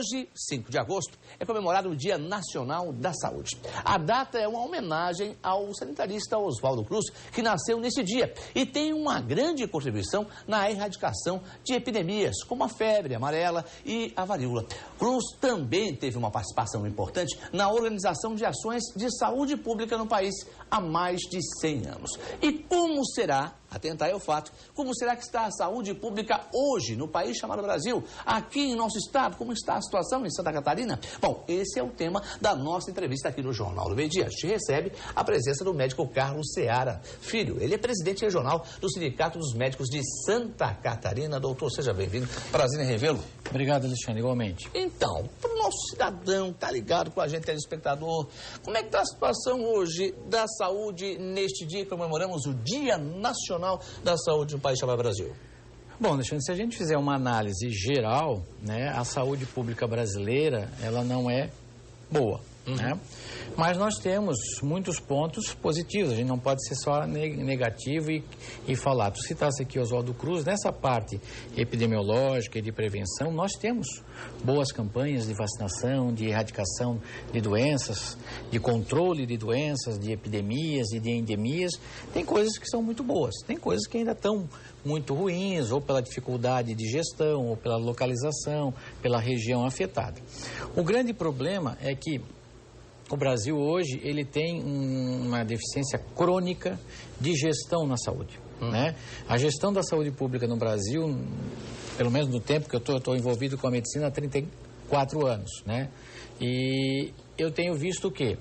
Hoje, 5 de agosto, é comemorado o Dia Nacional da Saúde. A data é uma homenagem ao sanitarista Oswaldo Cruz, que nasceu nesse dia e tem uma grande contribuição na erradicação de epidemias, como a febre amarela e a varíola. Cruz também teve uma participação importante na organização de ações de saúde pública no país há mais de 100 anos. E como será, atenta aí ao fato, como será que está a saúde pública hoje no país chamado Brasil? Aqui em nosso estado, como está a situação em Santa Catarina? Bom, esse é o tema da nossa entrevista aqui no Jornal do Meio Dia. A gente recebe a presença do médico Carlos Seara Filho. Ele é presidente regional do Sindicato dos Médicos de Santa Catarina. Doutor, seja bem-vindo. Prazer em revê-lo. Obrigado, Alexandre, igualmente. Então, para o nosso cidadão que está ligado com a gente, telespectador, como é que está a situação hoje da saúde neste dia que comemoramos o Dia Nacional da Saúde no país chamado Brasil? Bom, Alexandre, se a gente fizer uma análise geral, né, a saúde pública brasileira, ela não é boa, né? Mas nós temos muitos pontos positivos, a gente não pode ser só negativo e falar. Tu citasse aqui Oswaldo Cruz, nessa parte epidemiológica e de prevenção, nós temos boas campanhas de vacinação, de erradicação de doenças, de controle de doenças, de epidemias e de endemias. Tem coisas que são muito boas, tem coisas que ainda estão muito ruins, ou pela dificuldade de gestão, ou pela localização, pela região afetada. O grande problema é que o Brasil hoje, ele tem uma deficiência crônica de gestão na saúde, né? A gestão da saúde pública no Brasil, pelo menos no tempo que eu estou envolvido com a medicina há 34 anos, né? E eu tenho visto o quê?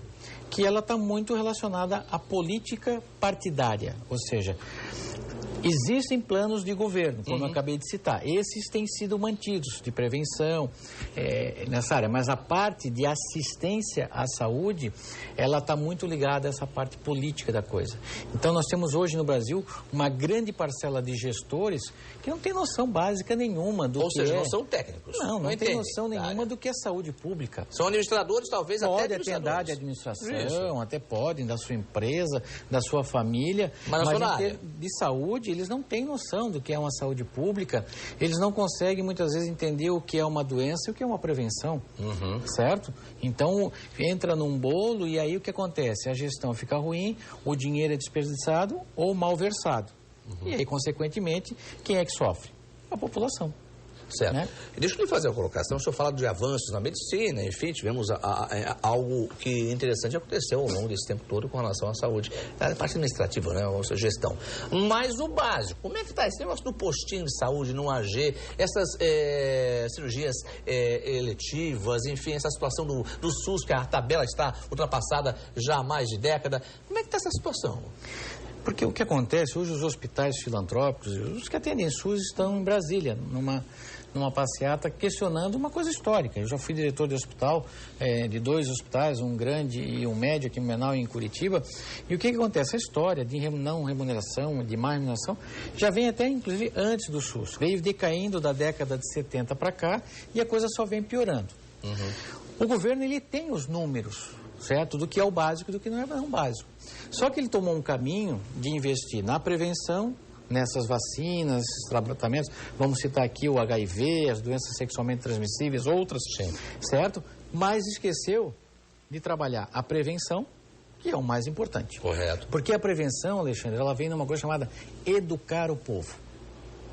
Que ela está muito relacionada à política partidária, ou seja, existem planos de governo, como eu acabei de citar. Esses têm sido mantidos, de prevenção nessa área. Mas a parte de assistência à saúde, ela está muito ligada a essa parte política da coisa. Então, nós temos hoje no Brasil uma grande parcela de gestores que não tem noção básica nenhuma do que é... Ou seja, não são técnicos. Não tem noção nenhuma do que é saúde pública. São administradores, talvez até Pode andar de administração, até podem, da sua empresa, da sua família. Mas em termos de saúde, eles não têm noção do que é uma saúde pública, eles não conseguem muitas vezes entender o que é uma doença e o que é uma prevenção, certo? Então, entra num bolo e aí o que acontece? A gestão fica ruim, o dinheiro é desperdiçado ou mal versado. E aí, consequentemente, quem é que sofre? A população. Certo. Né? Deixa eu lhe fazer uma colocação. O senhor fala de avanços na medicina, enfim, tivemos algo que interessante aconteceu ao longo desse tempo todo com relação à saúde. A parte administrativa, né? Ou seja, gestão. Mas o básico, como é que está esse negócio do postinho de saúde no AG, essas cirurgias eletivas, enfim, essa situação do SUS, que a tabela está ultrapassada já há mais de década. Como é que está essa situação? Porque o que acontece, hoje os hospitais filantrópicos, os que atendem SUS estão em Brasília, numa passeata questionando uma coisa histórica. Eu já fui diretor de hospital, de 2 hospitais, um grande e um médio aqui em Menal e em Curitiba. E o que acontece? A história de não remuneração, de má remuneração, já vem até, inclusive, antes do SUS. Veio decaindo da década de 70 para cá e a coisa só vem piorando. O governo, ele tem os números, certo? Do que é o básico e do que não é não básico. Só que ele tomou um caminho de investir na prevenção, nessas vacinas, esses tratamentos, vamos citar aqui o HIV, as doenças sexualmente transmissíveis, outras, certo? Mas esqueceu de trabalhar a prevenção, que é o mais importante. Correto. Porque a prevenção, Alexandre, ela vem numa coisa chamada educar o povo,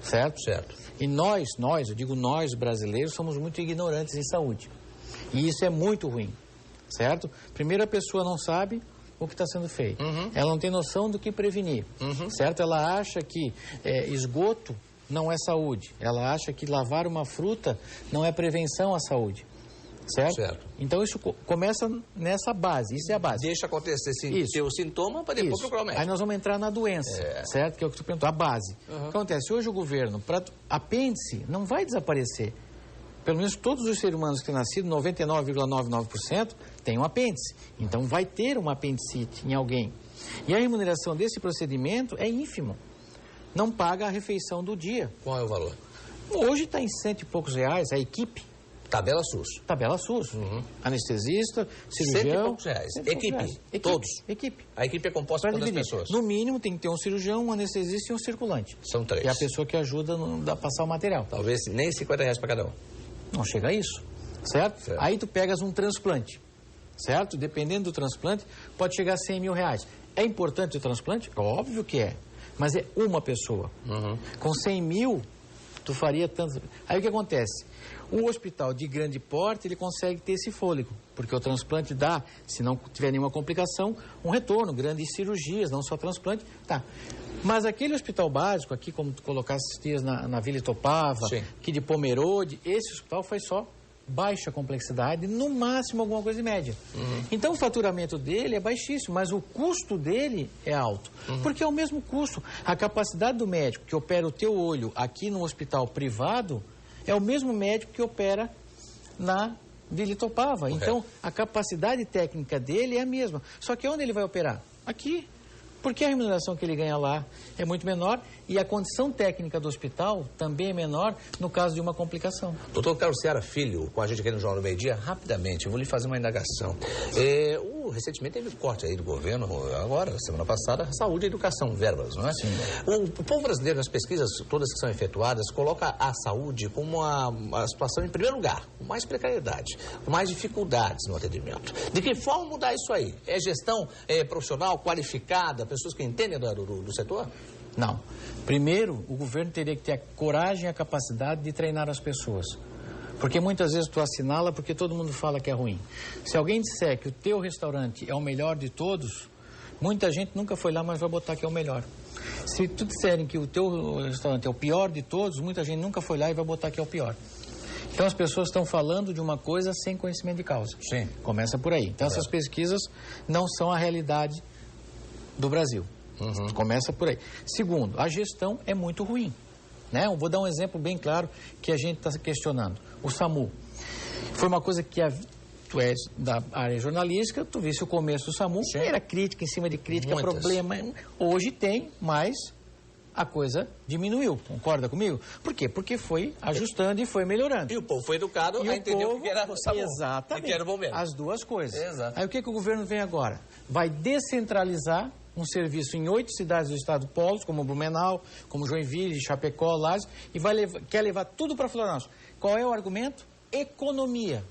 certo? Certo. E nós, eu digo nós brasileiros, somos muito ignorantes em saúde. E isso é muito ruim, certo? Primeiro, a pessoa não sabe o que está sendo feito. Ela não tem noção do que prevenir, certo? Ela acha que esgoto não é saúde. Ela acha que lavar uma fruta não é prevenção à saúde, certo? Então isso começa nessa base, isso é a base. Deixa acontecer ter o sintoma para depois procurar o médico. Aí nós vamos entrar na doença, certo? Que é o que tu perguntou, a base. O que acontece? Hoje o governo, para apêndice, não vai desaparecer. Pelo menos todos os seres humanos que têm nascido, 99,99%, têm um apêndice. Então vai ter uma apendicite em alguém. E a remuneração desse procedimento é ínfimo. Não paga a refeição do dia. Qual é o valor? Hoje está em R$100 e poucos a equipe. Tabela SUS. Tabela SUS. Anestesista, cirurgião. R$100 e poucos. Equipe. Todos. Equipe. A equipe é composta por quantas pessoas? No mínimo tem que ter um cirurgião, um anestesista e um circulante. São 3. E a pessoa que ajuda a passar o material. Talvez nem R$50 para cada um. Não chega a isso. certo? Aí tu pegas um transplante, certo? Dependendo do transplante, pode chegar a 100 mil reais. É importante o transplante? Óbvio que é, mas é uma pessoa. Com 100 mil, tu faria tanto... Aí o que acontece? O hospital de grande porte, ele consegue ter esse fôlego, porque o transplante dá, se não tiver nenhuma complicação, um retorno, grandes cirurgias, não só transplante, tá. Mas aquele hospital básico, aqui como tu colocaste esses dias na Vila Itopava, aqui de Pomerode, esse hospital foi só baixa complexidade, no máximo alguma coisa de média. Então o faturamento dele é baixíssimo, mas o custo dele é alto, porque é o mesmo custo. A capacidade do médico que opera o teu olho aqui no hospital privado é o mesmo médico que opera na Vila Itopava. Então a capacidade técnica dele é a mesma. Só que onde ele vai operar? Aqui. Porque a remuneração que ele ganha lá é muito menor e a condição técnica do hospital também é menor no caso de uma complicação. Doutor Carlos Ceará Filho, com a gente aqui no Jornal do Meio Dia, rapidamente, eu vou lhe fazer uma indagação. Recentemente teve um corte aí do governo, agora, semana passada, saúde e educação, verbas, não é? Sim. O povo brasileiro, nas pesquisas todas que são efetuadas, coloca a saúde como uma situação em primeiro lugar, com mais precariedade, com mais dificuldades no atendimento. De que forma mudar isso aí? É gestão profissional, qualificada, pessoas que entendem do setor? Não. Primeiro, o governo teria que ter a coragem e a capacidade de treinar as pessoas. Porque muitas vezes tu assinala porque todo mundo fala que é ruim. Se alguém disser que o teu restaurante é o melhor de todos, muita gente nunca foi lá, mas vai botar que é o melhor. Se tu disserem que o teu restaurante é o pior de todos, muita gente nunca foi lá e vai botar que é o pior. Então as pessoas estão falando de uma coisa sem conhecimento de causa. Sim. Começa por aí. Então essas pesquisas não são a realidade do Brasil. Começa por aí. Segundo, a gestão é muito ruim. Né? Eu vou dar um exemplo bem claro que a gente está questionando. O SAMU. Foi uma coisa que tu és da área jornalística, tu visse o começo do SAMU, era crítica em cima de crítica, problema. Hoje tem, mas a coisa diminuiu. Concorda comigo? Por quê? Porque foi ajustando e foi melhorando. E o povo foi educado a entender o que era o SAMU. Exatamente. Que era o momento. As duas coisas. Exato. Aí o que o governo vem agora? Vai descentralizar um serviço em 8 cidades do estado polos, como Blumenau, como Joinville, Chapecó, Lages, e quer levar tudo para Florianópolis. Qual é o argumento? Economia.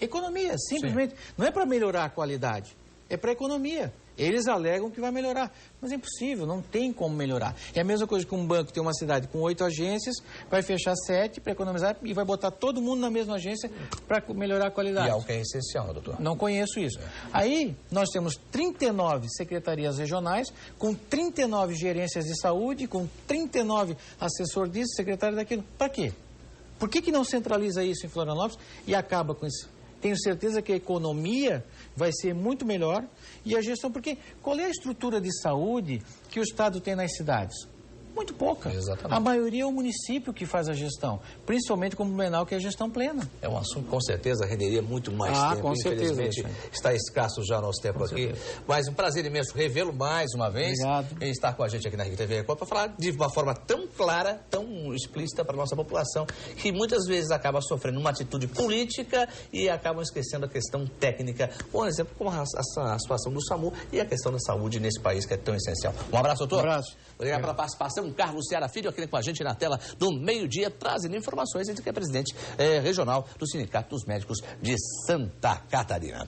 Economia, simplesmente. Sim. Não é para melhorar a qualidade, é para economia. Eles alegam que vai melhorar, mas é impossível, não tem como melhorar. É a mesma coisa que um banco tem uma cidade com 8 agências, vai fechar 7 para economizar e vai botar todo mundo na mesma agência para melhorar a qualidade. E é algo que é essencial, doutor. Não conheço isso. Aí nós temos 39 secretarias regionais, com 39 gerências de saúde, com 39 assessor disso, secretário daquilo. Para quê? Por que não centraliza isso em Florianópolis e acaba com isso? Tenho certeza que a economia vai ser muito melhor e a gestão, porque qual é a estrutura de saúde que o Estado tem nas cidades? Muito pouca. Exatamente. A maioria é o município que faz a gestão, principalmente como Blumenau, que é a gestão plena. É um assunto que com certeza renderia muito mais tempo. Com certeza. Infelizmente está escasso já o nosso tempo aqui. Mas um prazer imenso revê-lo mais uma vez. Obrigado. E estar com a gente aqui na RTV Record para falar de uma forma tão clara, tão explícita para a nossa população, que muitas vezes acaba sofrendo uma atitude política e acabam esquecendo a questão técnica. Por exemplo, como a situação do SAMU e a questão da saúde nesse país que é tão essencial. Um abraço, doutor. Um abraço. Obrigado pela participação. Carlos Ceará Filho aqui com a gente na tela do meio-dia, trazendo informações. Ele que é presidente regional do Sindicato dos Médicos de Santa Catarina.